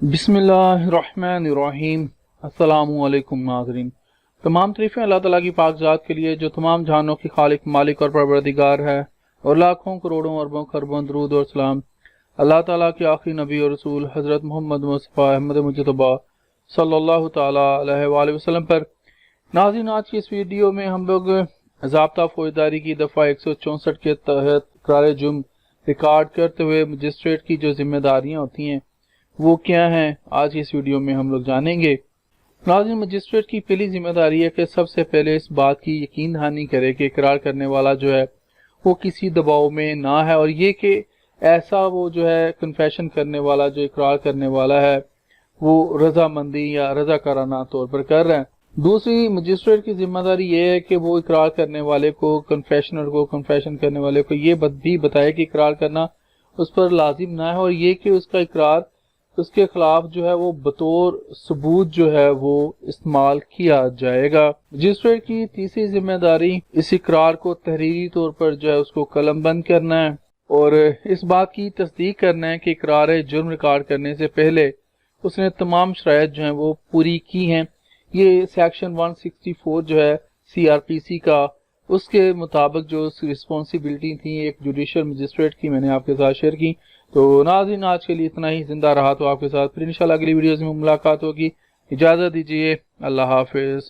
بسم اللہ الرحمن الرحیم۔ السلام علیکم ناظرین، تمام تعریفیں اللہ تعالیٰ کی پاک ذات کے لیے جو تمام جہانوں کی خالق، مالک اور پروردگار ہے، اور لاکھوں کروڑوں اربوں خربوں درود اور سلام اللہ تعالیٰ کے آخری نبی اور رسول حضرت محمد مصطفیٰ احمد مجتبیٰ صلی اللہ تعالیٰ علیہ وآلہ وسلم پر۔ ناظرین، آج کی اس ویڈیو میں ہم لوگ ضابطہ فوجداری کی دفعہ 164 کے تحت اقرار جرم ریکارڈ کرتے ہوئے مجسٹریٹ کی جو ذمہ داریاں ہوتی ہیں وہ کیا ہیں، آج اس ویڈیو میں ہم لوگ جانیں گے۔ ناظرین، مجسٹریٹ کی پہلی ذمہ داری ہے کہ سب سے پہلے اس بات کی یقین دہانی کرے کہ اقرار کرنے والا جو ہے وہ کسی دباؤ میں نہ ہے، اور یہ کہ ایسا وہ جو ہے کنفیشن کرنے والا، جو اقرار کرنے والا ہے، وہ رضامندی یا رضاکارانہ طور پر کر رہا ہے۔ دوسری مجسٹریٹ کی ذمہ داری یہ ہے کہ وہ اقرار کرنے والے کو، کنفیشن کرنے والے کو یہ بھی بتائے کہ اقرار کرنا اس پر لازم نہ ہے، اور یہ کہ اس کا اقرار اس کے خلاف جو ہے وہ بطور ثبوت جو ہے وہ استعمال کیا جائے گا۔ مجسٹریٹ کی تیسری ذمہ داری اس اقرار کو تحریری طور پر جو ہے اس کو قلم بند کرنا ہے، اور اس بات کی تصدیق کرنا ہے کہ اقرار جرم ریکارڈ کرنے سے پہلے اس نے تمام شرائط جو ہیں وہ پوری کی ہیں۔ یہ سیکشن 164 جو ہے CRPC کا، اس کے مطابق جو رسپانسبلٹی تھی ایک جوڈیشل مجسٹریٹ کی، میں نے آپ کے ساتھ شیئر کی۔ تو ناظرین، آج کے لیے اتنا ہی۔ زندہ رہا تو آپ کے ساتھ پھر انشاءاللہ اگلی ویڈیوز میں ملاقات ہوگی۔ اجازت دیجیے، اللہ حافظ۔